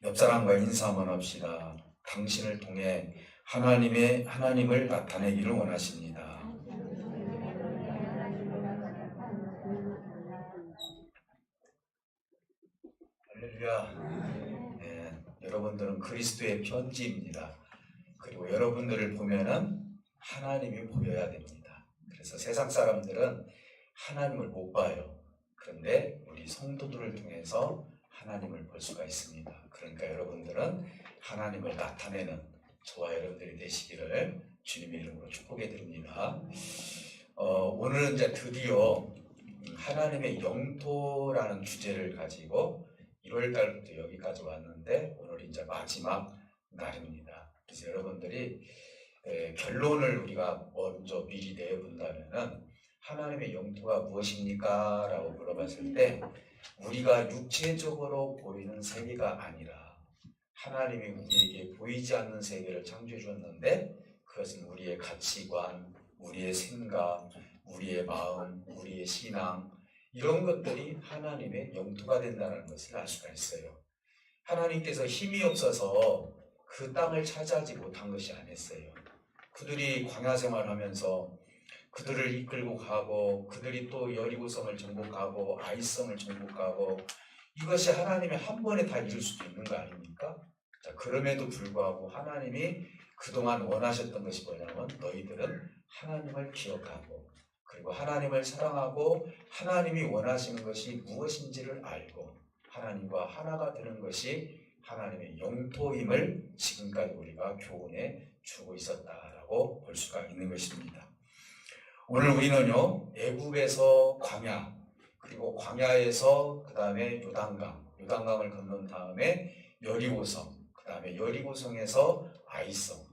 옆 사람과 인사 한번 합시다. 당신을 통해 하나님을 나타내기를 원하십니다. 할렐루야. 네, 여러분들은 그리스도의 편지입니다. 그리고 여러분들을 보면은 하나님이 보여야 됩니다. 그래서 세상 사람들은 하나님을 못 봐요. 그런데 우리 성도들을 통해서 하나님을 볼 수가 있습니다. 그러니까 여러분들은 하나님을 나타내는 저와 여러분들이 되시기를 주님의 이름으로 축복해 드립니다. 오늘은 이제 드디어 하나님의 영토라는 주제를 가지고 1월 달부터 여기까지 왔는데 오늘 이제 마지막 날입니다. 그래서 여러분들이 결론을 우리가 먼저 미리 내본다면은 하나님의 영토가 무엇입니까? 라고 물어봤을 때 우리가 육체적으로 보이는 세계가 아니라 하나님이 우리에게 보이지 않는 세계를 창조해 주었는데 그것은 우리의 가치관, 우리의 생각, 우리의 마음, 우리의 신앙 이런 것들이 하나님의 영토가 된다는 것을 알 수가 있어요. 하나님께서 힘이 없어서 그 땅을 차지하지 못한 것이 아니었어요. 그들이 광야 생활하면서 그들을 이끌고 가고 그들이 또 여리고성을 정복하고 아이성을 정복하고 이것이 하나님이 한 번에 다 이룰 수도 있는 거 아닙니까? 자, 그럼에도 불구하고 하나님이 그동안 원하셨던 것이 뭐냐면 너희들은 하나님을 기억하고 그리고 하나님을 사랑하고 하나님이 원하시는 것이 무엇인지를 알고 하나님과 하나가 되는 것이 하나님의 영토임을 지금까지 우리가 교훈해 주고 있었다라고 볼 수가 있는 것입니다. 오늘 우리는요 애굽에서 광야 그리고 광야에서 그 다음에 요단강을 건넌 다음에 여리고성 그 다음에 여리고성에서 아이성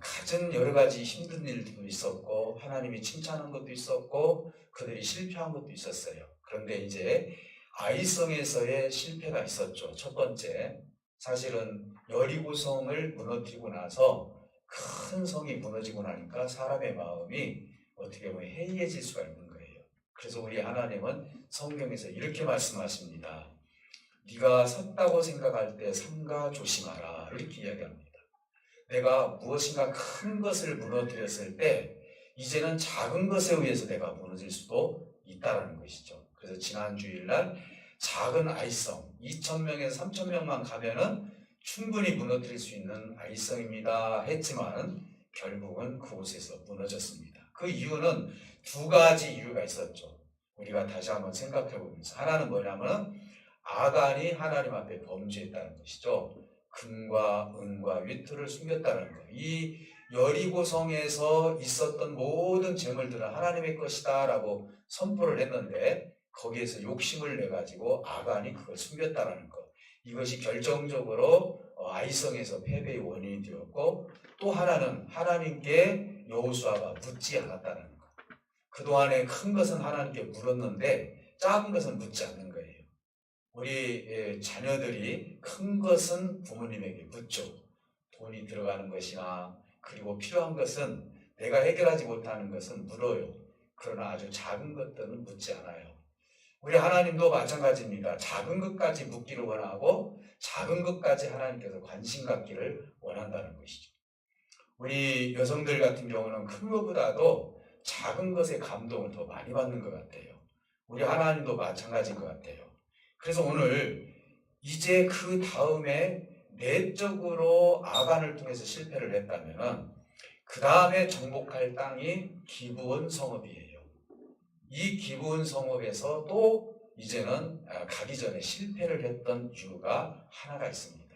갖은 여러 가지 힘든 일도 있었고 하나님이 칭찬한 것도 있었고 그들이 실패한 것도 있었어요. 그런데 이제 아이성에서의 실패가 있었죠. 첫 번째 사실은 여리고성을 무너뜨리고 나서 큰 성이 무너지고 나니까 사람의 마음이 어떻게 보면 해이해질 수가 있는 거예요. 그래서 우리 하나님은 성경에서 이렇게 말씀하십니다. 네가 섰다고 생각할 때 삼가 조심하라 이렇게 이야기합니다. 내가 무엇인가 큰 것을 무너뜨렸을 때 이제는 작은 것에 의해서 내가 무너질 수도 있다는 것이죠. 그래서 지난 주일날 작은 아이성 2,000명에서 3,000명만 가면은 충분히 무너뜨릴 수 있는 아이성입니다 했지만 결국은 그곳에서 무너졌습니다. 그 이유는 두 가지 이유가 있었죠. 우리가 다시 한번 생각해 보면서 하나는 뭐냐면 아간이 하나님 앞에 범죄했다는 것이죠. 금과 은과 위토를 숨겼다는 것. 이 여리고성에서 있었던 모든 재물들은 하나님의 것이다 라고 선포를 했는데 거기에서 욕심을 내가지고 아간이 그걸 숨겼다는 것. 이것이 결정적으로 아이성에서 패배의 원인이 되었고 또 하나는 하나님께 여호수아가 묻지 않았다는 것. 그동안에 큰 것은 하나님께 물었는데 작은 것은 묻지 않는 거예요. 우리 자녀들이 큰 것은 부모님에게 묻죠. 돈이 들어가는 것이나 그리고 필요한 것은 내가 해결하지 못하는 것은 물어요. 그러나 아주 작은 것들은 묻지 않아요. 우리 하나님도 마찬가지입니다. 작은 것까지 묻기를 원하고 작은 것까지 하나님께서 관심 갖기를 원한다는 것이죠. 우리 여성들 같은 경우는 큰 것보다도 작은 것에 감동을 더 많이 받는 것 같아요. 우리 하나님도 마찬가지인 것 같아요. 그래서 오늘 이제 그 다음에 내적으로 아간을 통해서 실패를 했다면 그 다음에 정복할 땅이 기브온 성읍이에요. 이 기브온 성읍에서 또 이제는 가기 전에 실패를 했던 이유가 하나가 있습니다.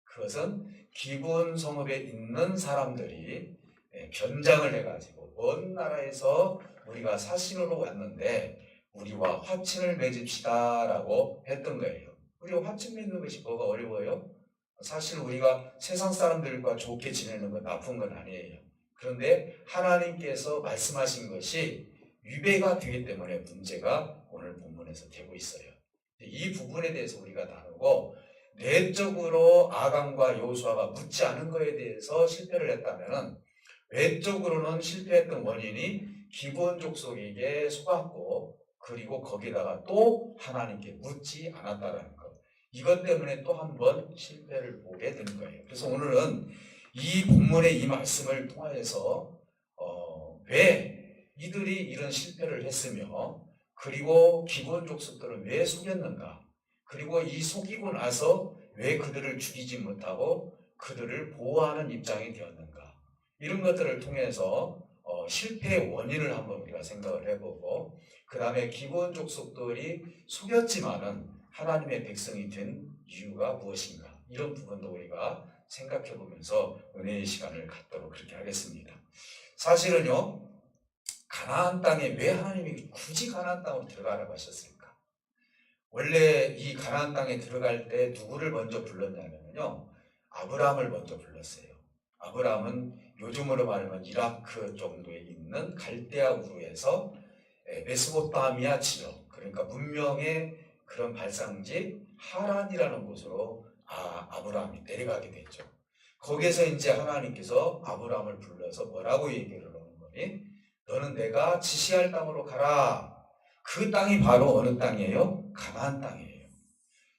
그것은 기브온 성읍에 있는 사람들이 변장을 해가지고 먼 나라에서 우리가 사신으로 왔는데 우리와 화친을 맺읍시다 라고 했던 거예요. 우리가 화친 맺는 것이 뭐가 어려워요? 사실 우리가 세상 사람들과 좋게 지내는 건 나쁜 건 아니에요. 그런데 하나님께서 말씀하신 것이 위배가 되기 때문에 문제가 오늘 본문에서 되고 있어요. 이 부분에 대해서 우리가 다루고 내적으로 아간과 여호수아가 묻지 않은 것에 대해서 실패를 했다면 외적으로는 실패했던 원인이 기브온 족속에게 속았고 그리고 거기다가 또 하나님께 묻지 않았다는 것. 이것 때문에 또 한 번 실패를 보게 되는 거예요. 그래서 오늘은 이 본문의 이 말씀을 통하여서 왜 이들이 이런 실패를 했으며 그리고 기본 족속들은 왜 속였는가, 그리고 이 속이고 나서 왜 그들을 죽이지 못하고 그들을 보호하는 입장이 되었는가, 이런 것들을 통해서 실패의 원인을 한번 우리가 생각을 해보고, 그 다음에 기본 족속들이 속였지만은 하나님의 백성이 된 이유가 무엇인가, 이런 부분도 우리가 생각해 보면서 은혜의 시간을 갖도록 그렇게 하겠습니다. 사실은요, 가나안 땅에 왜 하나님이 굳이 가나안 땅으로 들어가라고 하셨을까? 원래 이 가나안 땅에 들어갈 때 누구를 먼저 불렀냐면요, 아브라함을 먼저 불렀어요. 아브라함은 요즘으로 말하면 이라크 정도에 있는 갈대아 우르에서 메소포타미아 지역, 그러니까 문명의 그런 발상지 하란이라는 곳으로 아브라함이 내려가게 됐죠. 거기에서 이제 하나님께서 아브라함을 불러서 뭐라고 얘기를 하는 거니? 너는 내가 지시할 땅으로 가라. 그 땅이 바로 어느 땅이에요? 가나안 땅이에요.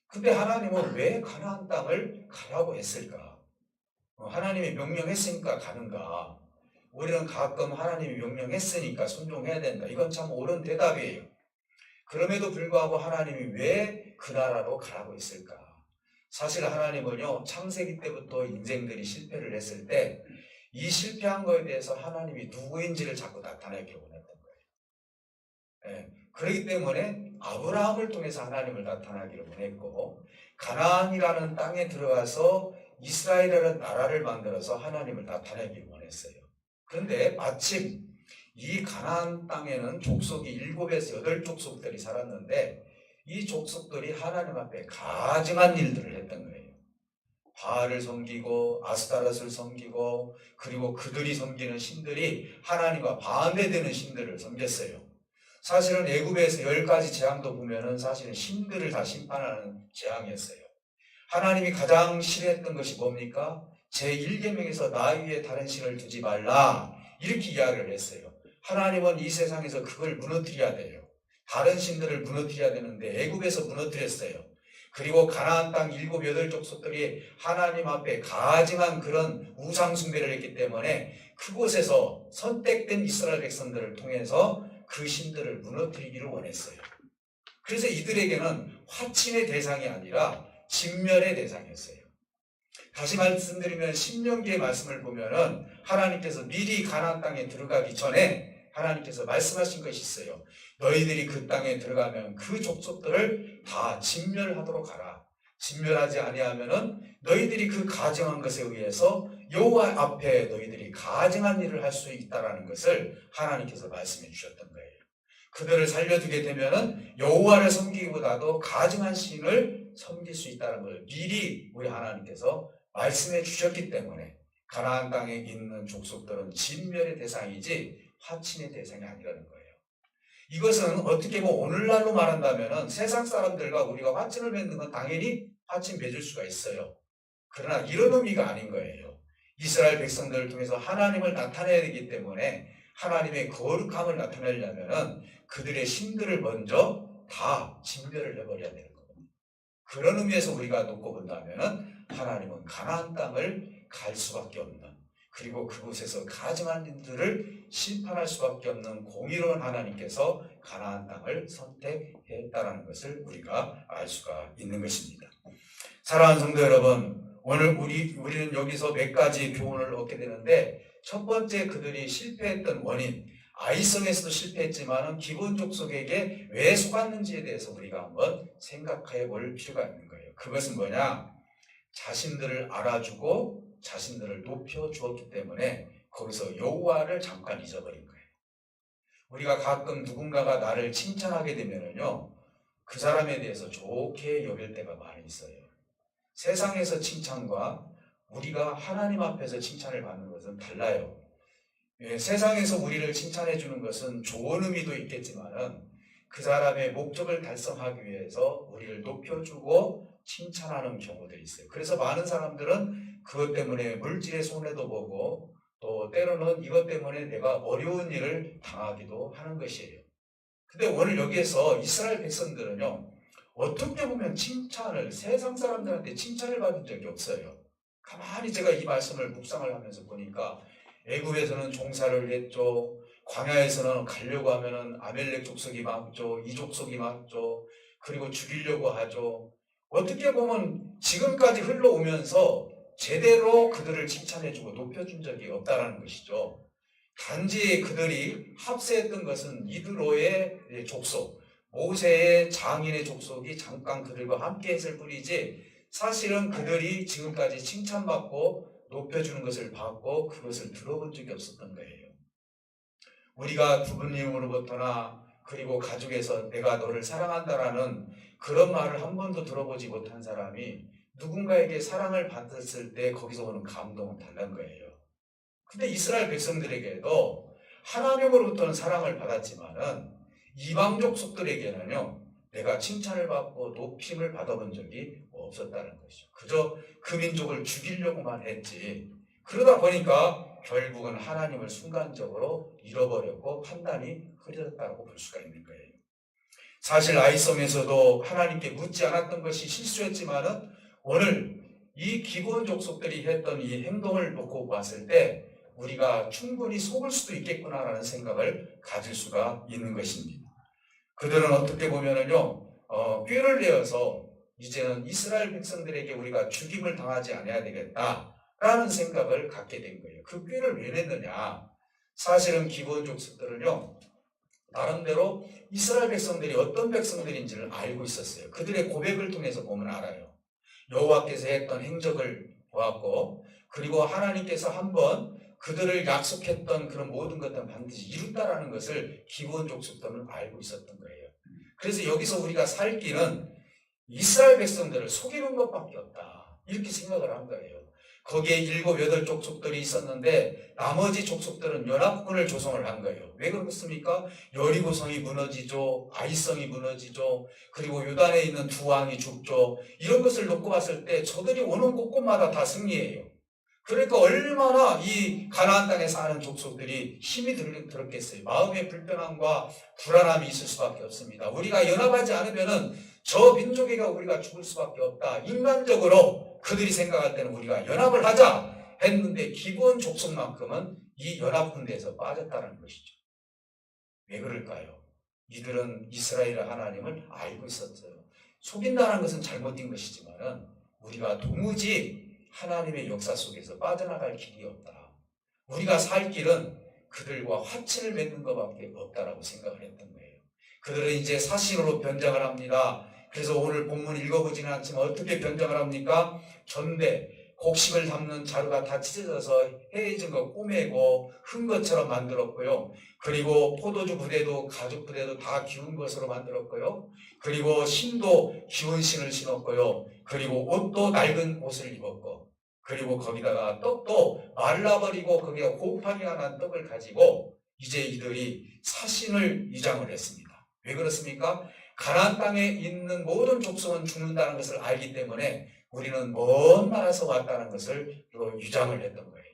근데 하나님은 왜 가나안 땅을 가라고 했을까? 하나님이 명령했으니까 가는가? 우리는 가끔 하나님이 명령했으니까 순종해야 된다. 이건 참 옳은 대답이에요. 그럼에도 불구하고 하나님이 왜 그 나라로 가라고 했을까? 사실 하나님은요, 창세기 때부터 인생들이 실패를 했을 때 이 실패한 거에 대해서 하나님이 누구인지를 자꾸 나타내기를 원했던 거예요. 그렇기 때문에 아브라함을 통해서 하나님을 나타나기를 원했고, 가나안이라는 땅에 들어가서 이스라엘이라는 나라를 만들어서 하나님을 나타내기를 원했어요. 그런데 마침 이 가나안 땅에는 족속이 7에서 8족속들이 살았는데, 이 족속들이 하나님 앞에 가증한 일들을 했던 거예요. 바알을 섬기고 아스타롯을 섬기고, 그리고 그들이 섬기는 신들이 하나님과 반대되는 신들을 섬겼어요. 사실은 애굽에서 10가지 재앙도 보면은 사실은 신들을 다 심판하는 재앙이었어요. 하나님이 가장 싫어했던 것이 뭡니까? 제1계명에서 나 위에 다른 신을 두지 말라, 이렇게 이야기를 했어요. 하나님은 이 세상에서 그걸 무너뜨려야 돼요. 다른 신들을 무너뜨려야 되는데 애굽에서 무너뜨렸어요. 그리고 가나안 땅 7, 8족속들이 하나님 앞에 가증한 그런 우상 숭배를 했기 때문에 그곳에서 선택된 이스라엘 백성들을 통해서 그 신들을 무너뜨리기를 원했어요. 그래서 이들에게는 화친의 대상이 아니라 진멸의 대상이었어요. 다시 말씀드리면 신명기의 말씀을 보면은 하나님께서 미리 가나안 땅에 들어가기 전에 하나님께서 말씀하신 것이 있어요. 너희들이 그 땅에 들어가면 그 족속들을 다 진멸하도록 하라. 진멸하지 아니하면은 너희들이 그 가증한 것에 의해서 여호와 앞에 너희들이 가증한 일을 할 수 있다라는 것을 하나님께서 말씀해 주셨던 거예요. 그들을 살려두게 되면은 여호와를 섬기기보다도 가증한 신을 섬길 수 있다는 걸 미리 우리 하나님께서 말씀해 주셨기 때문에 가나안 땅에 있는 족속들은 진멸의 대상이지 화친의 대상이 아니라는 거예요. 이것은 어떻게 오늘날로 말한다면 세상 사람들과 우리가 화친을 맺는 건 당연히 화친 맺을 수가 있어요. 그러나 이런 의미가 아닌 거예요. 이스라엘 백성들을 통해서 하나님을 나타내야 되기 때문에 하나님의 거룩함을 나타내려면 그들의 신들을 먼저 다 진멸을 해버려야 되는 겁니다. 그런 의미에서 우리가 놓고 본다면 하나님은 가나안 땅을 갈 수밖에 없는, 그리고 그곳에서 가증한 일들을 심판할 수밖에 없는 공의로운 하나님께서 가나안 땅을 선택했다는 것을 우리가 알 수가 있는 것입니다. 사랑하는 성도 여러분, 오늘 우리는 여기서 몇 가지 교훈을 얻게 되는데, 첫 번째, 그들이 실패했던 원인, 아이성에서도 실패했지만 기본 족속에게 왜 속았는지에 대해서 우리가 한번 생각해 볼 필요가 있는 거예요. 그것은 뭐냐? 자신들을 알아주고 자신들을 높여주었기 때문에 거기서 여호와를 잠깐 잊어버린 거예요. 우리가 가끔 누군가가 나를 칭찬하게 되면은요, 그 사람에 대해서 좋게 여길 때가 많이 있어요. 세상에서 칭찬과 우리가 하나님 앞에서 칭찬을 받는 것은 달라요. 세상에서 우리를 칭찬해 주는 것은 좋은 의미도 있겠지만은 그 사람의 목적을 달성하기 위해서 우리를 높여주고 칭찬하는 경우들이 있어요. 그래서 많은 사람들은 그것 때문에 물질의 손해도 보고 또 때로는 이것 때문에 내가 어려운 일을 당하기도 하는 것이에요. 근데 오늘 여기에서 이스라엘 백성들은요, 어떻게 보면 칭찬을 세상 사람들한테 칭찬을 받은 적이 없어요. 가만히 제가 이 말씀을 묵상을 하면서 보니까 애굽에서는 종살을 했죠. 광야에서는 가려고 하면은 아멜렉 족속이 막죠. 이 족속이 막죠. 그리고 죽이려고 하죠. 어떻게 보면 지금까지 흘러오면서 제대로 그들을 칭찬해주고 높여준 적이 없다라는 것이죠. 단지 그들이 합세했던 것은 이드로의 족속, 모세의 장인의 족속이 잠깐 그들과 함께 했을 뿐이지 사실은 그들이 지금까지 칭찬받고 높여주는 것을 받고 그것을 들어본 적이 없었던 거예요. 우리가 부모님으로부터나 그리고 가족에서 내가 너를 사랑한다라는 그런 말을 한 번도 들어보지 못한 사람이 누군가에게 사랑을 받았을 때 거기서 오는 감동은 다른 거예요. 근데 이스라엘 백성들에게도 하나님으로부터는 사랑을 받았지만은 이방 족속들에게는요, 내가 칭찬을 받고 높임을 받아본 적이 없었다는 것이죠. 그저 그 민족을 죽이려고만 했지. 그러다 보니까 결국은 하나님을 순간적으로 잃어버렸고 판단이 흐려졌다고 볼 수가 있는 거예요. 사실 아이성에서도 하나님께 묻지 않았던 것이 실수였지만은 오늘 이 기브온 족속들이 했던 이 행동을 놓고 봤을 때 우리가 충분히 속을 수도 있겠구나라는 생각을 가질 수가 있는 것입니다. 그들은 어떻게 보면은요, 꾀를 내어서 이제는 이스라엘 백성들에게 우리가 죽임을 당하지 않아야 되겠다라는 생각을 갖게 된 거예요. 그 꾀를 왜 냈느냐? 사실은 기브온 족속들은요, 나름대로 이스라엘 백성들이 어떤 백성들인지를 알고 있었어요. 그들의 고백을 통해서 보면 알아요. 여호와께서 했던 행적을 보았고, 그리고 하나님께서 한번 그들을 약속했던 그런 모든 것들은 반드시 이룬다라는 것을 기브온 족속들은 알고 있었던 거예요. 그래서 여기서 우리가 살 길은 이스라엘 백성들을 속이는 것밖에 없다. 이렇게 생각을 한 거예요. 거기에 7, 8 족속들이 있었는데 나머지 족속들은 연합군을 조성을 한 거예요. 왜 그렇습니까? 여리고성이 무너지죠. 아이성이 무너지죠. 그리고 요단에 있는 두 왕이 죽죠. 이런 것을 놓고 봤을 때 저들이 오는 곳곳마다 다 승리해요. 그러니까 얼마나 이 가나안 땅에 사는 족속들이 힘이 들었겠어요. 마음의 불편함과 불안함이 있을 수밖에 없습니다. 우리가 연합하지 않으면은 저 민족에게 우리가 죽을 수밖에 없다. 인간적으로 그들이 생각할 때는 우리가 연합을 하자 했는데 기브온 족속만큼은 이 연합군대에서 빠졌다는 것이죠. 왜 그럴까요? 이들은 이스라엘의 하나님을 알고 있었어요. 속인다는 것은 잘못된 것이지만 우리가 도무지 하나님의 역사 속에서 빠져나갈 길이 없다. 우리가 살 길은 그들과 화친을 맺는 것밖에 없다라고 생각을 했던 거예요. 그들은 이제 사신으로 변장을 합니다. 그래서 오늘 본문 읽어보지는 않지만 어떻게 변장을 합니까? 전대, 곡식을 담는 자루가 다 찢어져서 헤어진 거 꼬매고 흠 것처럼 만들었고요. 그리고 포도주 부대도 가죽 부대도 다 기운 것으로 만들었고요. 그리고 신도 기운 신을 신었고요. 그리고 옷도 낡은 옷을 입었고, 그리고 거기다가 떡도 말라버리고 거기에 곱하기가 난 떡을 가지고 이제 이들이 사신을 위장을 했습니다. 왜 그렇습니까? 가나안 땅에 있는 모든 족속은 죽는다는 것을 알기 때문에 우리는 먼 나라에서 왔다는 것을 위장을 했던 거예요.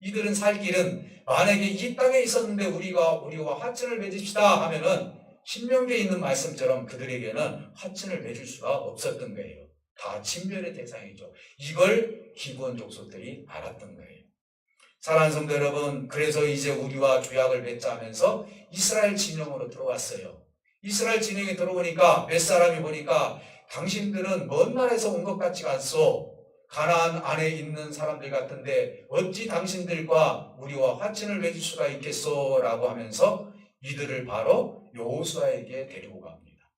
이들은 살 길은 만약에 이 땅에 있었는데 우리와 화친을 맺읍시다 하면은 신명기에 있는 말씀처럼 그들에게는 화친을 맺을 수가 없었던 거예요. 다 진멸의 대상이죠. 이걸 기브온 족속들이 알았던 거예요. 사랑하는 성도 여러분, 그래서 이제 우리와 조약을 맺자면서 이스라엘 진영으로 들어왔어요. 이스라엘 진영에 들어오니까 몇 사람이 보니까 당신들은 먼 나라에서 온 것 같지가 않소. 가나안 안에 있는 사람들 같은데 어찌 당신들과 우리와 화친을 맺을 수가 있겠소? 라고 하면서 이들을 바로 여호수아에게 데리고 갑니다.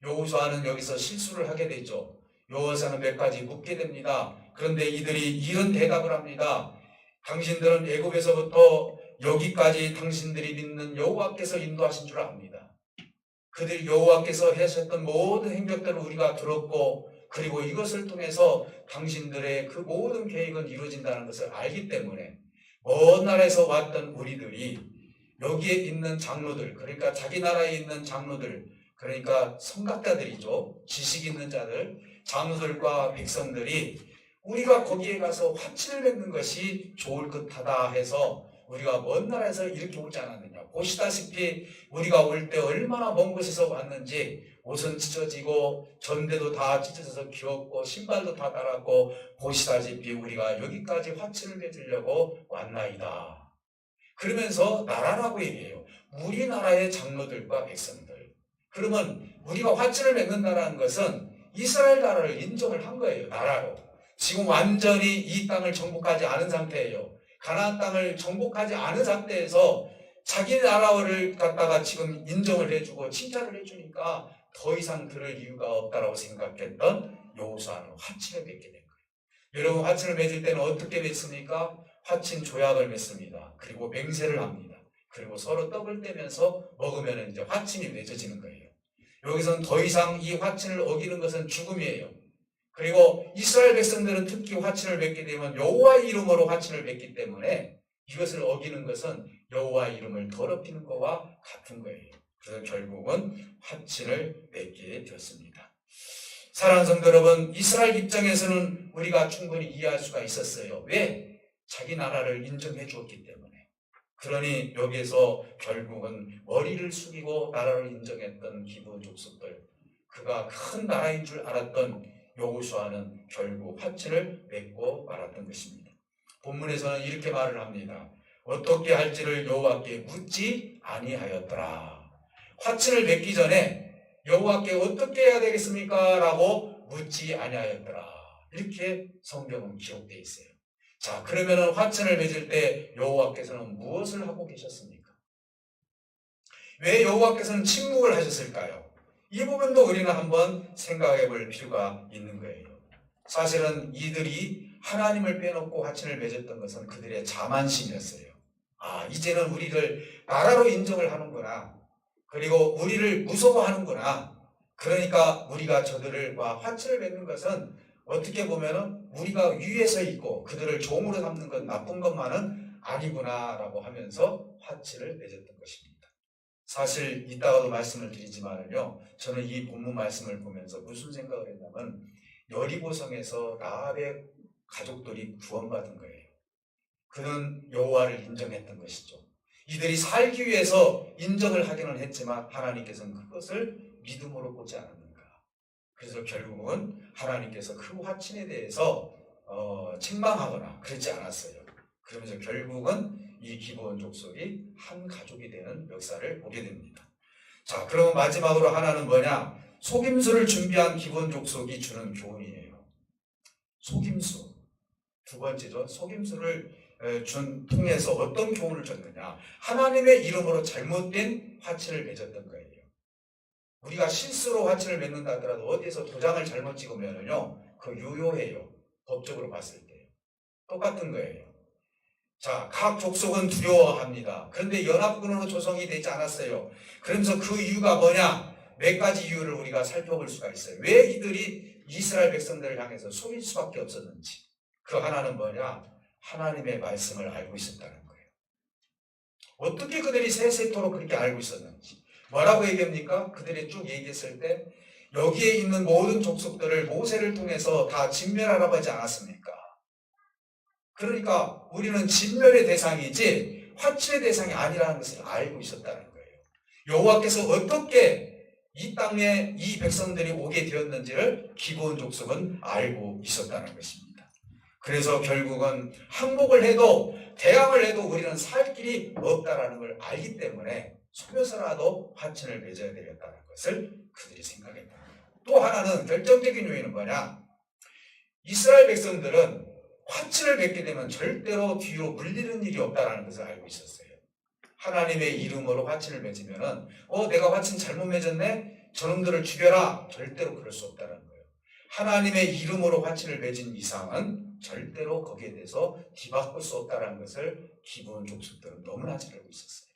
여호수아는 여기서 실수를 하게 되죠. 여호수아는 몇 가지 묻게 됩니다. 그런데 이들이 이런 대답을 합니다. 당신들은 애굽에서부터 여기까지 당신들이 믿는 여호와께서 인도하신 줄 압니다. 그들 여호와께서 하셨던 모든 행적들을 우리가 들었고, 그리고 이것을 통해서 당신들의 그 모든 계획은 이루어진다는 것을 알기 때문에 먼 나라에서 왔던 우리들이 여기에 있는 장로들, 그러니까 자기 나라에 있는 장로들, 그러니까 선각자들이죠. 지식 있는 자들, 장로들과 백성들이 우리가 거기에 가서 화친을 맺는 것이 좋을 듯하다 해서 우리가 먼 나라에서 이렇게 오지 않았느냐. 보시다시피 우리가 올 때 얼마나 먼 곳에서 왔는지 옷은 찢어지고 전대도 다 찢어져서 기었고 신발도 다 달았고 보시다시피 우리가 여기까지 화친을 맺으려고 왔나이다. 그러면서 나라라고 얘기해요. 우리나라의 장로들과 백성들. 그러면 우리가 화친을 맺는다는 것은 이스라엘 나라를 인정을 한 거예요. 나라로. 지금 완전히 이 땅을 정복하지 않은 상태예요. 가나안 땅을 정복하지 않은 상태에서 자기 나라를 갖다가 지금 인정을 해주고 칭찬을 해주니까 더 이상 들을 이유가 없다라고 생각했던 여호수아는 화친을 맺게 된 거예요. 여러분 화친을 맺을 때는 어떻게 맺습니까? 화친 조약을 맺습니다. 그리고 맹세를 합니다. 그리고 서로 떡을 떼면서 먹으면 이제 화친이 맺어지는 거예요. 여기서는 더 이상 이 화친을 어기는 것은 죽음이에요. 그리고 이스라엘 백성들은 특히 화친을 맺게 되면 여호와의 이름으로 화친을 맺기 때문에 이것을 어기는 것은 여호와의 이름을 더럽히는 것과 같은 거예요. 그래서 결국은 화친을 맺게 되었습니다. 사랑하는 성도 여러분, 이스라엘 입장에서는 우리가 충분히 이해할 수가 있었어요. 왜? 자기 나라를 인정해 주었기 때문에. 그러니 여기에서 결국은 머리를 숙이고 나라를 인정했던 기브온 족속들, 그가 큰 나라인 줄 알았던 여호수아는 결국 화친을 맺고 말았던 것입니다. 본문에서는 이렇게 말을 합니다. 어떻게 할지를 여호와께 묻지 아니하였더라. 화친을 맺기 전에 여호와께 어떻게 해야 되겠습니까? 라고 묻지 아니하였더라. 이렇게 성경은 기록되어 있어요. 자, 그러면 화친을 맺을 때 여호와께서는 무엇을 하고 계셨습니까? 왜 여호와께서는 침묵을 하셨을까요? 이 부분도 우리는 한번 생각해 볼 필요가 있는 거예요. 사실은 이들이 하나님을 빼놓고 화친을 맺었던 것은 그들의 자만심이었어요. 아, 이제는 우리를 나라로 인정을 하는구나. 그리고 우리를 무서워하는구나. 그러니까 우리가 저들과 화친을 맺는 것은 어떻게 보면 우리가 위에서 있고 그들을 종으로 삼는 건 나쁜 것만은 아니구나라고 하면서 화친을 맺었던 것입니다. 사실 이따가도 말씀을 드리지만요, 저는 이 본문 말씀을 보면서 무슨 생각을 했냐면 여리고성에서 라합의 가족들이 구원받은 거예요. 그는 여호와를 인정했던 것이죠. 이들이 살기 위해서 인정을 하기는 했지만 하나님께서는 그것을 믿음으로 보지 않았는가. 그래서 결국은 하나님께서 그 화친에 대해서 책망하거나 그러지 않았어요. 그러면서 결국은 이 기브온 족속이 한 가족이 되는 역사를 보게 됩니다. 자, 그러면 마지막으로 하나는 뭐냐? 속임수를 준비한 기브온 족속이 주는 교훈이에요. 속임수. 두 번째죠. 속임수를 통해서 어떤 교훈을 줬느냐? 하나님의 이름으로 잘못된 화친을 맺었던 거예요. 우리가 실수로 화친을 맺는다 하더라도 어디에서 도장을 잘못 찍으면요, 그 유효해요. 법적으로 봤을 때. 똑같은 거예요. 자, 각 족속은 두려워합니다. 그런데 연합군으로 조성이 되지 않았어요. 그러면서 그 이유가 뭐냐? 몇 가지 이유를 우리가 살펴볼 수가 있어요. 왜 이들이 이스라엘 백성들을 향해서 속일 수밖에 없었는지. 그 하나는 뭐냐? 하나님의 말씀을 알고 있었다는 거예요. 어떻게 그들이 세세토록 그렇게 알고 있었는지. 뭐라고 얘기합니까? 그들이 쭉 얘기했을 때 여기에 있는 모든 족속들을 모세를 통해서 다 진멸하라고 하지 않았습니까? 그러니까 우리는 진멸의 대상이지 화친의 대상이 아니라는 것을 알고 있었다는 거예요. 여호와께서 어떻게 이 땅에 이 백성들이 오게 되었는지를 기브온 족속은 알고 있었다는 것입니다. 그래서 결국은 항복을 해도 대항을 해도 우리는 살 길이 없다라는 걸 알기 때문에 속여서라도 화친을 맺어야 되겠다는 것을 그들이 생각했다. 또 하나는 결정적인 요인은 뭐냐? 이스라엘 백성들은 화친을 맺게 되면 절대로 뒤로 물리는 일이 없다는 것을 알고 있었어요. 하나님의 이름으로 화친을 맺으면은 내가 화친 잘못 맺었네? 저놈들을 죽여라. 절대로 그럴 수 없다는 거예요. 하나님의 이름으로 화친을 맺은 이상은 절대로 거기에 대해서 뒤바꿀 수 없다는 것을 기브온 족속들은 너무나 잘 알고 있었어요.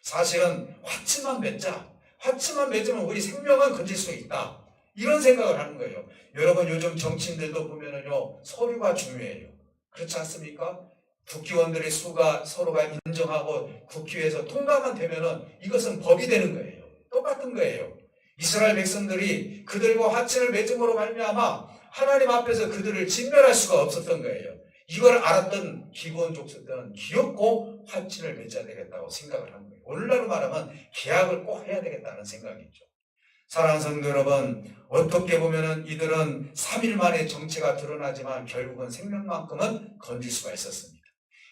사실은 화친만 맺자. 화친만 맺으면 우리 생명은 건질 수 있다. 이런 생각을 하는 거예요. 여러분 요즘 정치인들도 보면은요, 서류가 중요해요. 그렇지 않습니까? 국회의원들의 수가 서로가 인정하고 국회에서 통과만 되면은 이것은 법이 되는 거예요. 똑같은 거예요. 이스라엘 백성들이 그들과 화친을 맺음으로 말미암아 하나님 앞에서 그들을 진멸할 수가 없었던 거예요. 이걸 알았던 기본 족속들은 기어코 화친을 맺어야 되겠다고 생각을 한 거예요. 오늘날로 말하면 계약을 꼭 해야 되겠다는 생각이죠. 사랑하는 성도 여러분, 어떻게 보면은 이들은 3일 만에 정체가 드러나지만 결국은 생명만큼은 건질 수가 있었습니다.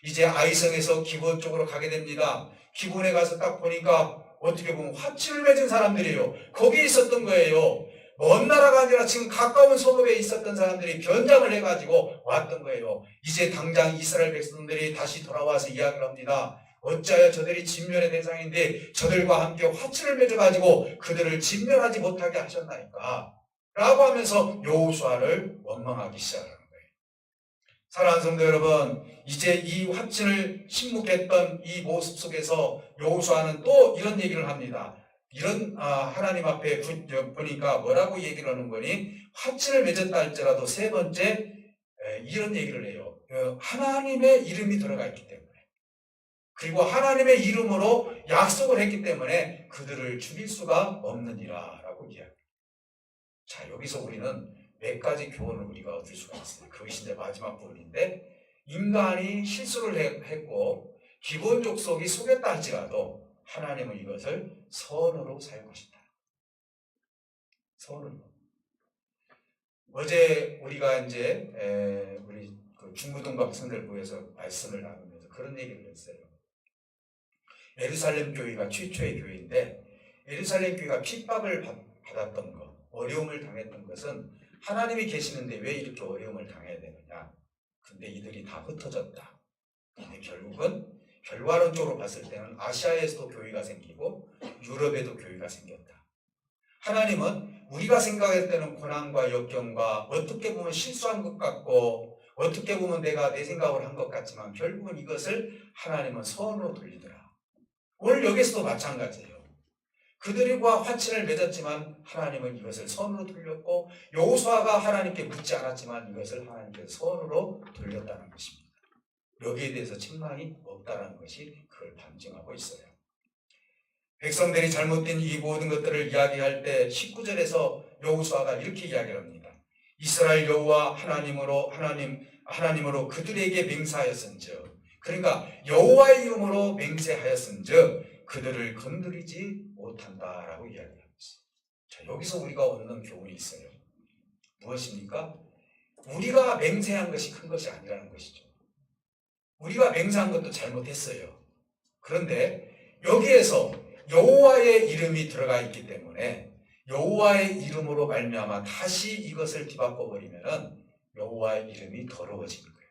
이제 아이성에서 기본 쪽으로 가게 됩니다. 기본에 가서 딱 보니까 어떻게 보면 화친을 맺은 사람들이에요. 거기에 있었던 거예요. 먼 나라가 아니라 지금 가까운 성읍에 있었던 사람들이 변장을 해가지고 왔던 거예요. 이제 당장 이스라엘 백성들이 다시 돌아와서 이야기를 합니다. 어찌하여 저들이 진멸의 대상인데 저들과 함께 화친을 맺어가지고 그들을 진멸하지 못하게 하셨나이까 라고 하면서 여호수아를 원망하기 시작하는 거예요. 사랑하는 성도 여러분, 이제 이 화친을 침묵했던 이 모습 속에서 여호수아는 또 이런 얘기를 합니다. 이런 하나님 앞에 보니까 뭐라고 얘기를 하는 거니? 화친을 맺었다 할지라도 세 번째 이런 얘기를 해요. 하나님의 이름이 들어가 있기 때문에, 그리고 하나님의 이름으로 약속을 했기 때문에 그들을 죽일 수가 없느니라 라고 이야기합니다. 자, 여기서 우리는 몇 가지 교훈을 우리가 얻을 수가 있어요. 그것이 이제 마지막 부분인데, 인간이 실수를 했고 기본 족속이 속였다 할지라도 하나님은 이것을 선으로 사용하신다. 선으로. 어제 우리가 이제 우리 중고등부 학생들 모여서 말씀을 나누면서 그런 얘기를 했어요. 예루살렘 교회가 최초의 교회인데, 예루살렘 교회가 핍박을 받았던 것, 어려움을 당했던 것은 하나님이 계시는데 왜 이렇게 어려움을 당해야 되느냐. 근데 이들이 다 흩어졌다. 근데 결국은 결과론적으로 봤을 때는 아시아에서도 교회가 생기고 유럽에도 교회가 생겼다. 하나님은 우리가 생각할 때는 고난과 역경과 어떻게 보면 실수한 것 같고 어떻게 보면 내가 내 생각을 한 것 같지만 결국은 이것을 하나님은 선으로 돌리더라. 오늘 여기서도 마찬가지예요. 그들과 화친을 맺었지만 하나님은 이것을 선으로 돌렸고 여호수아가 하나님께 묻지 않았지만 이것을 하나님께서 선으로 돌렸다는 것입니다. 여기에 대해서 책망이 없다는 것이 그걸 반증하고 있어요. 백성들이 잘못된 이 모든 것들을 이야기할 때 19절에서 여호수아가 이렇게 이야기를 합니다. 이스라엘 여호와 하나님으로 그들에게 맹세하였은즉, 그러니까 여호와의 이름으로 맹세하였은즉 그들을 건드리지 못한다라고 이야기하고 있어요. 자, 여기서 우리가 얻는 교훈이 있어요. 무엇입니까? 우리가 맹세한 것이 큰 것이 아니라는 것이죠. 우리가 맹세한 것도 잘못했어요. 그런데 여기에서 여호와의 이름이 들어가 있기 때문에 여호와의 이름으로 말미암아 다시 이것을 뒤바꿔 버리면은 여호와의 이름이 더러워지는 거예요.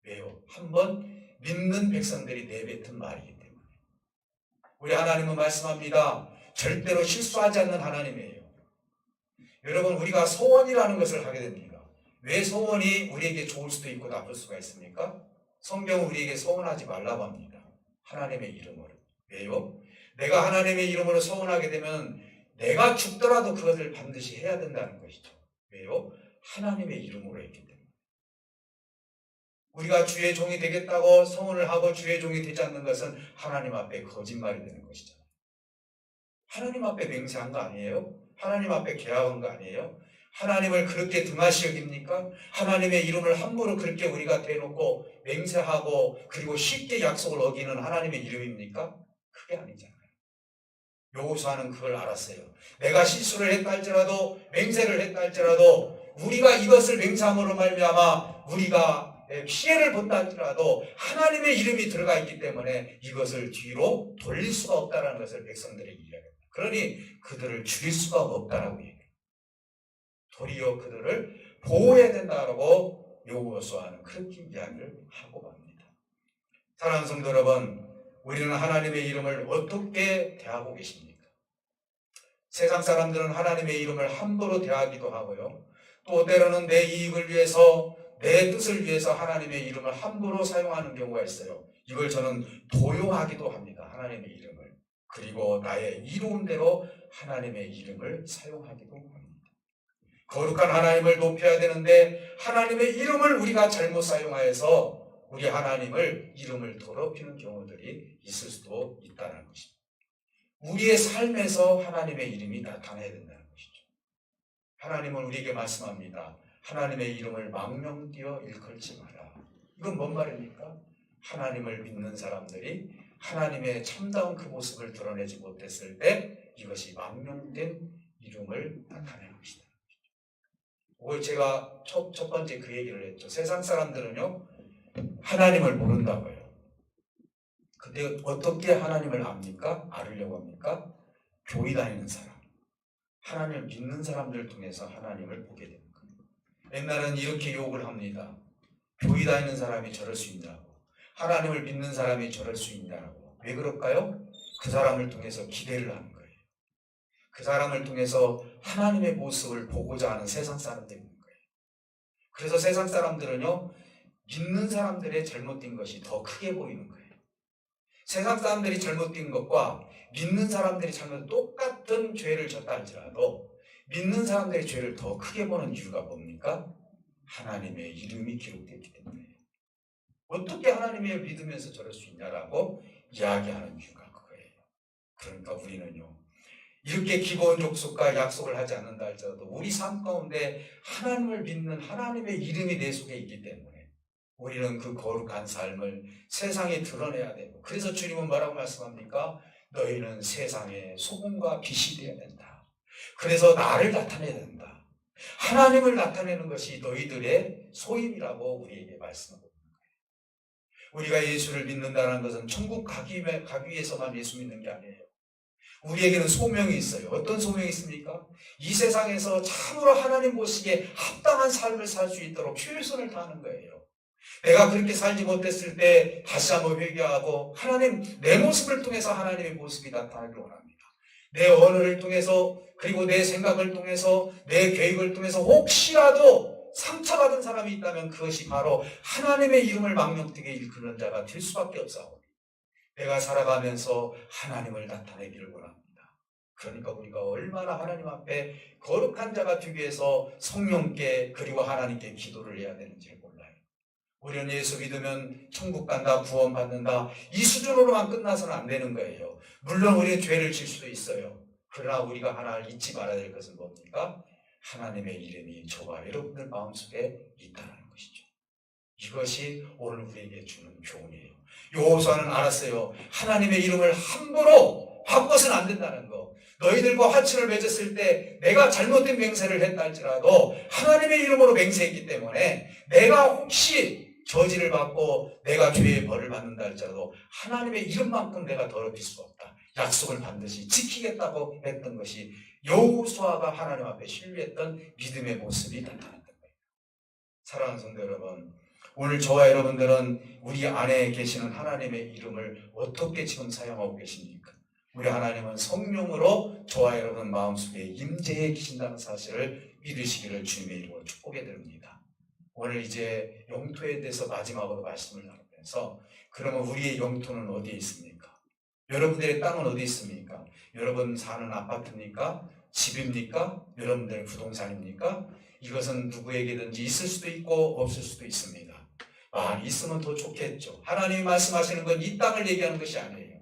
왜요? 한번 믿는 백성들이 내뱉은 말이기 때문에. 우리 하나님은 말씀합니다. 절대로 실수하지 않는 하나님이에요. 여러분, 우리가 소원이라는 것을 하게 됩니다. 왜 소원이 우리에게 좋을 수도 있고 나쁠 수가 있습니까? 성경은 우리에게 소원하지 말라고 합니다. 하나님의 이름으로. 왜요? 내가 하나님의 이름으로 소원하게 되면 내가 죽더라도 그것을 반드시 해야 된다는 것이죠. 왜요? 하나님의 이름으로 했기 때문에. 우리가 주의 종이 되겠다고 소원을 하고 주의 종이 되지 않는 것은 하나님 앞에 거짓말이 되는 것이잖아요. 하나님 앞에 맹세한 거 아니에요? 하나님 앞에 계약한 거 아니에요? 하나님을 그렇게 등하시 여깁니까? 하나님의 이름을 함부로 그렇게 우리가 대놓고 맹세하고 그리고 쉽게 약속을 어기는 하나님의 이름입니까? 그게 아니잖아요. 여호수아는 그걸 알았어요. 내가 실수를 했다 할지라도 맹세를 했다 할지라도 우리가 이것을 맹세함으로 말미암아 우리가 피해를 본다 할지라도 하나님의 이름이 들어가 있기 때문에 이것을 뒤로 돌릴 수가 없다는 것을 백성들에게 이야기합니다. 그러니 그들을 죽일 수가 없다라고 얘기해요. 도리어 그들을 보호해야 된다라고 여호수아는 그렇게 이야기를 하고 갑니다. 사랑하는 성도 여러분, 우리는 하나님의 이름을 어떻게 대하고 계십니까? 세상 사람들은 하나님의 이름을 함부로 대하기도 하고요. 또 때로는 내 이익을 위해서 내 뜻을 위해서 하나님의 이름을 함부로 사용하는 경우가 있어요. 이걸 저는 도용하기도 합니다. 하나님의 이름을. 그리고 나의 이로운 대로 하나님의 이름을 사용하기도 합니다. 거룩한 하나님을 높여야 되는데 하나님의 이름을 우리가 잘못 사용하여서 우리 하나님을 이름을 더럽히는 경우들이 있을 수도 있다는 것입니다. 우리의 삶에서 하나님의 이름이 나타나야 된다는 것이죠. 하나님은 우리에게 말씀합니다. 하나님의 이름을 망령되어 일컬지 마라. 이건 뭔 말입니까? 하나님을 믿는 사람들이 하나님의 참다운 그 모습을 드러내지 못했을 때 이것이 망령된 이름을 나타내는 것이다. 오늘 제가 첫 번째 그 얘기를 했죠. 세상 사람들은요, 하나님을 모른다고요. 근데 어떻게 하나님을 압니까? 알으려고 합니까? 교회 다니는 사람, 하나님을 믿는 사람들 통해서 하나님을 보게 되는 거예요. 옛날에는 이렇게 욕을 합니다. 교회 다니는 사람이 저럴 수 있냐고, 하나님을 믿는 사람이 저럴 수 있냐고. 왜 그럴까요? 그 사람을 통해서 기대를 하는 거예요. 그 사람을 통해서 하나님의 모습을 보고자 하는 세상 사람들이 있는 거예요. 그래서 세상 사람들은요, 믿는 사람들의 잘못된 것이 더 크게 보이는 거예요. 세상 사람들이 잘못된 것과 믿는 사람들이 잘못 똑같은 죄를 졌다 할지라도 믿는 사람들의 죄를 더 크게 보는 이유가 뭡니까? 하나님의 이름이 기록되기 때문에. 어떻게 하나님을 믿으면서 저럴 수 있냐라고 이야기하는 이유가 그거예요. 그러니까 우리는요, 이렇게 기본 족속과 약속을 하지 않는다 할지라도 우리 삶 가운데 하나님을 믿는 하나님의 이름이 내 속에 있기 때문에 우리는 그 거룩한 삶을 세상에 드러내야 되고, 그래서 주님은 뭐라고 말씀합니까? 너희는 세상의 소금과 빛이 되어야 된다. 그래서 나를 나타내야 된다. 하나님을 나타내는 것이 너희들의 소임이라고 우리에게 말씀하고 있는 거예요. 우리가 예수를 믿는다는 것은 천국 가기 위해서만 예수 믿는 게 아니에요. 우리에게는 소명이 있어요. 어떤 소명이 있습니까? 이 세상에서 참으로 하나님 보시기에 합당한 삶을 살 수 있도록 최선을 다하는 거예요. 내가 그렇게 살지 못했을 때 다시 한번 회개하고 하나님, 내 모습을 통해서 하나님의 모습이 나타나길 원합니다. 내 언어를 통해서, 그리고 내 생각을 통해서, 내 계획을 통해서 혹시라도 상처받은 사람이 있다면 그것이 바로 하나님의 이름을 망령되게 일컫는 자가 될 수밖에 없사오니 내가 살아가면서 하나님을 나타내기를 원합니다. 그러니까 우리가 얼마나 하나님 앞에 거룩한 자가 되기 위해서 성령께, 그리고 하나님께 기도를 해야 되는지를 몰라요. 우리는 예수 믿으면 천국 간다, 구원 받는다, 이 수준으로만 끝나서는 안 되는 거예요. 물론 우리는 죄를 질 수도 있어요. 그러나 우리가 하나를 잊지 말아야 될 것은 뭡니까? 하나님의 이름이 저와 여러분들 마음속에 있다는 것이죠. 이것이 오늘 우리에게 주는 교훈이에요. 여호수아는 알았어요. 하나님의 이름을 함부로 바꿔서는 안 된다는 거. 너희들과 화친을 맺었을 때 내가 잘못된 맹세를 했다 할지라도 하나님의 이름으로 맹세했기 때문에 내가 혹시 저지를 받고 내가 죄의 벌을 받는다 할지라도 하나님의 이름만큼 내가 더럽힐 수 없다. 약속을 반드시 지키겠다고 했던 것이 여호수아가 하나님 앞에 신뢰했던 믿음의 모습이 나타났던 거예요. 사랑하는 성도 여러분, 오늘 저와 여러분들은 우리 안에 계시는 하나님의 이름을 어떻게 지금 사용하고 계십니까? 우리 하나님은 성령으로 저와 여러분 마음속에 임재해 계신다는 사실을 믿으시기를 주님의 이름으로 축복해 드립니다. 오늘 이제 영토에 대해서 마지막으로 말씀을 나누면서, 그러면 우리의 영토는 어디에 있습니까? 여러분들의 땅은 어디 있습니까? 여러분 사는 아파트입니까? 집입니까? 여러분들의 부동산입니까? 이것은 누구에게든지 있을 수도 있고 없을 수도 있습니다. 있으면 더 좋겠죠. 하나님이 말씀하시는 건 이 땅을 얘기하는 것이 아니에요.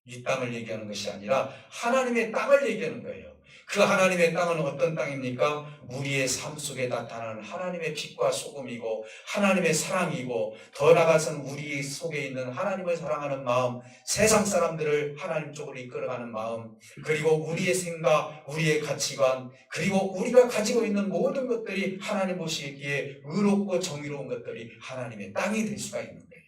이 땅을 얘기하는 것이 아니라 하나님의 땅을 얘기하는 거예요. 그 하나님의 땅은 어떤 땅입니까? 우리의 삶 속에 나타나는 하나님의 빛과 소금이고 하나님의 사랑이고, 더 나아가서는 우리 속에 있는 하나님을 사랑하는 마음, 세상 사람들을 하나님 쪽으로 이끌어가는 마음, 그리고 우리의 생각, 우리의 가치관, 그리고 우리가 가지고 있는 모든 것들이 하나님 보시기에 의롭고 정의로운 것들이 하나님의 땅이 될 수가 있는 거예요.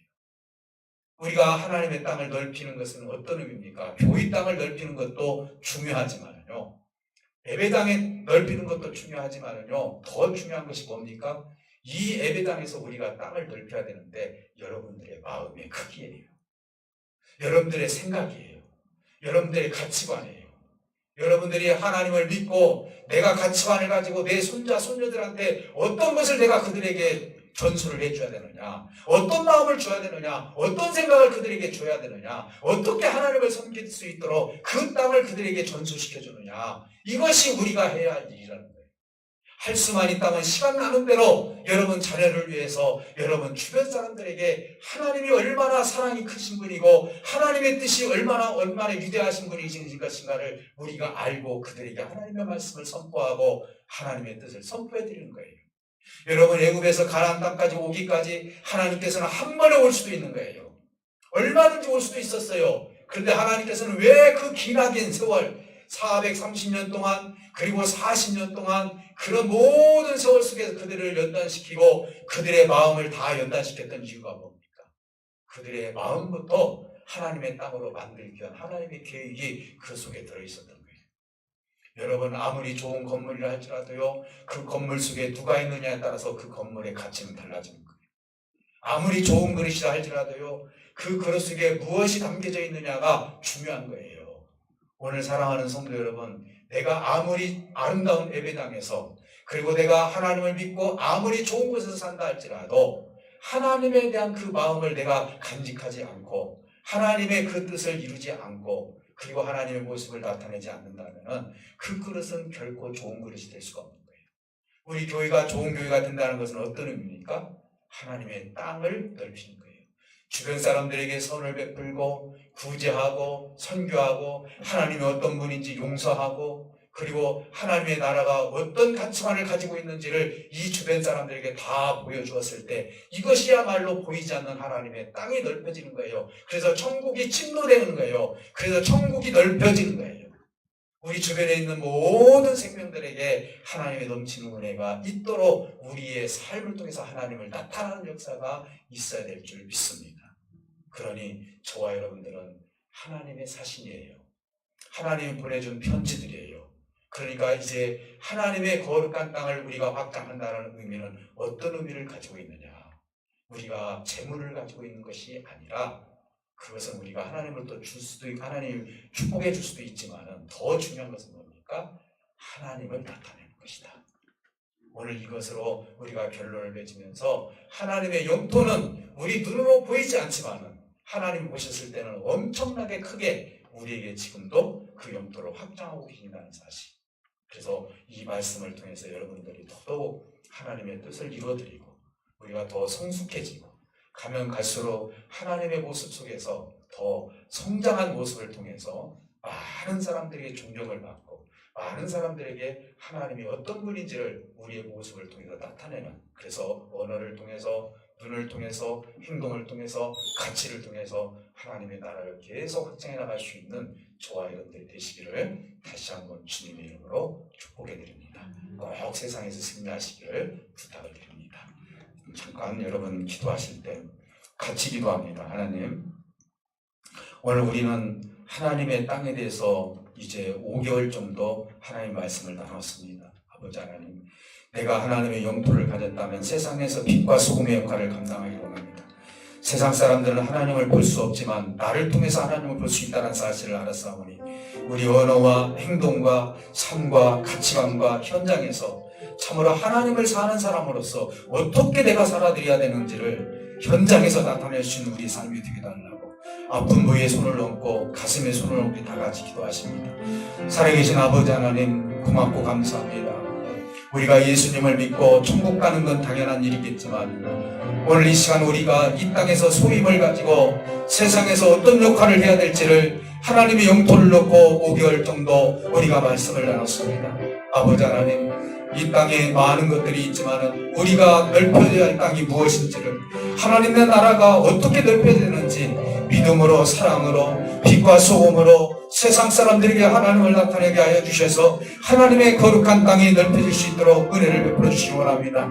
우리가 하나님의 땅을 넓히는 것은 어떤 의미입니까? 교회 땅을 넓히는 것도 중요하지만요, 예배당에 넓히는 것도 중요하지만요, 더 중요한 것이 뭡니까? 이 예배당에서 우리가 땅을 넓혀야 되는데 여러분들의 마음의 크기예요. 여러분들의 생각이에요. 여러분들의 가치관이에요. 여러분들이 하나님을 믿고 내가 가치관을 가지고 내 손자, 손녀들한테 어떤 것을 내가 그들에게 전수를 해줘야 되느냐, 어떤 마음을 줘야 되느냐, 어떤 생각을 그들에게 줘야 되느냐, 어떻게 하나님을 섬길 수 있도록 그 땅을 그들에게 전수시켜 주느냐, 이것이 우리가 해야 할 일이라는 거예요. 할 수만 있다면 시간 나는 대로 여러분 자녀를 위해서, 여러분 주변 사람들에게 하나님이 얼마나 사랑이 크신 분이고 하나님의 뜻이 얼마나 위대하신 분이신 것인가를 우리가 알고 그들에게 하나님의 말씀을 선포하고 하나님의 뜻을 선포해 드리는 거예요. 여러분, 애굽에서 가나안 땅까지 오기까지 하나님께서는 한 번에 올 수도 있는 거예요. 얼마든지 올 수도 있었어요. 그런데 하나님께서는 왜 그 기나긴 세월 430년 동안 그리고 40년 동안 그런 모든 세월 속에서 그들을 연단시키고 그들의 마음을 다 연단시켰던 이유가 뭡니까? 그들의 마음부터 하나님의 땅으로 만들기 위한 하나님의 계획이 그 속에 들어있었던 거예요. 여러분, 아무리 좋은 건물이라 할지라도요, 그 건물 속에 누가 있느냐에 따라서 그 건물의 가치는 달라지는 거예요. 아무리 좋은 그릇이라 할지라도요, 그 그릇 속에 무엇이 담겨져 있느냐가 중요한 거예요. 오늘 사랑하는 성도 여러분, 내가 아무리 아름다운 예배당에서 그리고 내가 하나님을 믿고 아무리 좋은 곳에서 산다 할지라도 하나님에 대한 그 마음을 내가 간직하지 않고 하나님의 그 뜻을 이루지 않고 그리고 하나님의 모습을 나타내지 않는다면 그 그릇은 결코 좋은 그릇이 될 수가 없는 거예요. 우리 교회가 좋은 교회가 된다는 것은 어떤 의미입니까? 하나님의 땅을 넓히는 거예요. 주변 사람들에게 선을 베풀고 구제하고 선교하고 하나님이 어떤 분인지 용서하고 그리고 하나님의 나라가 어떤 가치관을 가지고 있는지를 이 주변 사람들에게 다 보여주었을 때 이것이야말로 보이지 않는 하나님의 땅이 넓혀지는 거예요. 그래서 천국이 침노되는 거예요. 그래서 천국이 넓혀지는 거예요. 우리 주변에 있는 모든 생명들에게 하나님의 넘치는 은혜가 있도록 우리의 삶을 통해서 하나님을 나타나는 역사가 있어야 될 줄 믿습니다. 그러니 저와 여러분들은 하나님의 사신이에요. 하나님이 보내준 편지들이에요. 그러니까 이제 하나님의 거룩한 땅을 우리가 확장한다는 의미는 어떤 의미를 가지고 있느냐? 우리가 재물을 가지고 있는 것이 아니라 그것은 우리가 하나님을 또 줄 수도 있고 하나님 축복해 줄 수도 있지만 더 중요한 것은 뭡니까? 하나님을 나타내는 것이다. 오늘 이것으로 우리가 결론을 맺으면서 하나님의 영토는 우리 눈으로 보이지 않지만 하나님 보셨을 때는 엄청나게 크게 우리에게 지금도 그 영토를 확장하고 계신다는 사실. 그래서 이 말씀을 통해서 여러분들이 더더욱 하나님의 뜻을 이루어드리고 우리가 더 성숙해지고 가면 갈수록 하나님의 모습 속에서 더 성장한 모습을 통해서 많은 사람들에게 존경을 받고 많은 사람들에게 하나님이 어떤 분인지를 우리의 모습을 통해서 나타내는, 그래서 언어를 통해서 눈을 통해서 행동을 통해서 가치를 통해서 하나님의 나라를 계속 확장해 나갈 수 있는 저와 여러분들이 되시기를 다시 한번 주님의 이름으로 축복해 드립니다. 꼭 세상에서 승리하시기를 부탁을 드립니다. 잠깐 여러분 기도하실 때 같이 기도합니다. 하나님, 오늘 우리는 하나님의 땅에 대해서 이제 5개월 정도 하나님 말씀을 나눴습니다. 아버지 하나님, 내가 하나님의 영토를 가졌다면 세상에서 빛과 소금의 역할을 감당하기로 합니다. 세상 사람들은 하나님을 볼 수 없지만 나를 통해서 하나님을 볼 수 있다는 사실을 알았사오니 우리 언어와 행동과 삶과 가치관과 현장에서 참으로 하나님을 사는 사람으로서 어떻게 내가 살아드려야 되는지를 현장에서 나타낼 수 있는 우리 삶이 되게 달라고 아픈 부위에 손을 얹고 가슴에 손을 얹고 다 같이 기도하십니다. 살아계신 아버지 하나님, 고맙고 감사합니다. 우리가 예수님을 믿고 천국 가는 건 당연한 일이겠지만 오늘 이 시간 우리가 이 땅에서 소임을 가지고 세상에서 어떤 역할을 해야 될지를 하나님의 영토를 놓고 5개월 정도 우리가 말씀을 나눴습니다. 아버지 하나님, 이 땅에 많은 것들이 있지만 우리가 넓혀져야 할 땅이 무엇인지를, 하나님의 나라가 어떻게 넓혀지는지 믿음으로 사랑으로 빛과 소금으로 세상 사람들에게 하나님을 나타내게 하여 주셔서 하나님의 거룩한 땅이 넓혀질 수 있도록 은혜를 베풀어 주시기 원합니다.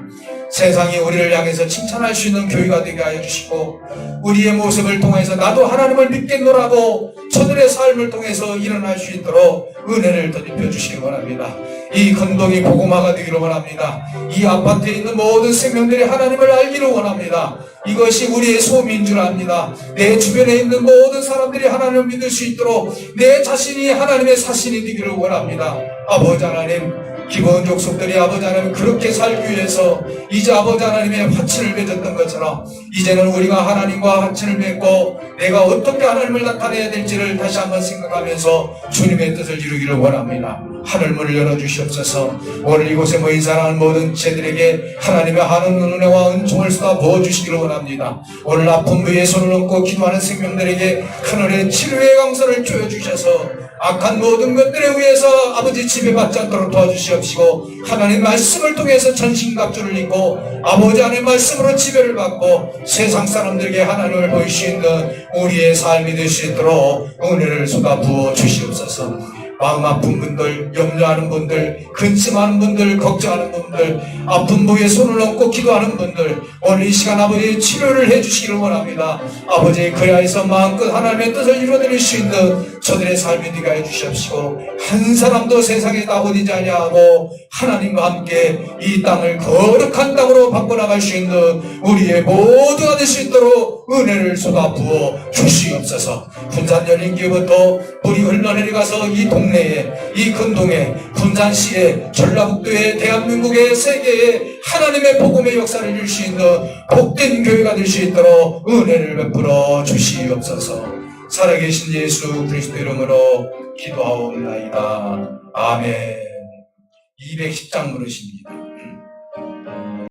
세상이 우리를 향해서 칭찬할 수 있는 교회가 되게 하여 주시고 우리의 모습을 통해서 나도 하나님을 믿겠노라고 저들의 삶을 통해서 일어날 수 있도록 은혜를 더입혀 주시기 원합니다. 이 건동이 복음화가 되기를 원합니다. 이 아파트에 있는 모든 생명들이 하나님을 알기를 원합니다. 이것이 우리의 소원인 줄 압니다. 내 주변에 있는 모든 사람들이 하나님을 믿을 수 있도록 내 자신이 하나님의 사신이 되기를 원합니다. 아버지 하나님, 기본 족속들이 아버지 하나님 그렇게 살기 위해서 이제 아버지 하나님의 화친을 맺었던 것처럼 이제는 우리가 하나님과 화친을 맺고 내가 어떻게 하나님을 나타내야 될지를 다시 한번 생각하면서 주님의 뜻을 이루기를 원합니다. 하늘문을 열어주시옵소서. 오늘 이곳에 모인 사랑하는 모든 지체들에게 하나님의 하는 은혜와 은총을 쏟아 부어주시기를 원합니다. 오늘 아픈 부위에 손을 얹고 기도하는 생명들에게 하늘의 치료의 강선을 쪼여주셔서 악한 모든 것들에 의해서 아버지 지배받지 않도록 도와주시옵시고, 하나님 말씀을 통해서 전신갑주를 입고 아버지 안의 말씀으로 지배를 받고 세상 사람들에게 하나님을 보일 수 있는 우리의 삶이 될 수 있도록 은혜를 쏟아 부어 주시옵소서. 마음 아픈 분들, 염려하는 분들, 근심하는 분들, 걱정하는 분들, 아픈 부위에 손을 얹고 기도하는 분들, 오늘 이 시간 아버지 치료를 해주시기를 원합니다. 아버지 그리하여서 마음껏 하나님의 뜻을 이루어드릴 수 있는 저들의 삶이 되게 해주시옵시고, 한 사람도 세상에 나오지 아니하고 하나님과 함께 이 땅을 거룩한 땅으로 바꿔나갈 수 있는 우리의 모두가 될 수 있도록 은혜를 쏟아 부어 주시옵소서. 군산 열린교회부터 물이 흘러내려가서 이 동네에, 이 근동에, 군산시에, 전라북도에, 대한민국의, 세계에 하나님의 복음의 역사를 이룰 수 있는 복된 교회가 될 수 있도록 은혜를 베풀어 주시옵소서. 살아계신 예수 그리스도 이름으로 기도하옵나이다. 아멘. 210장 부르십니다.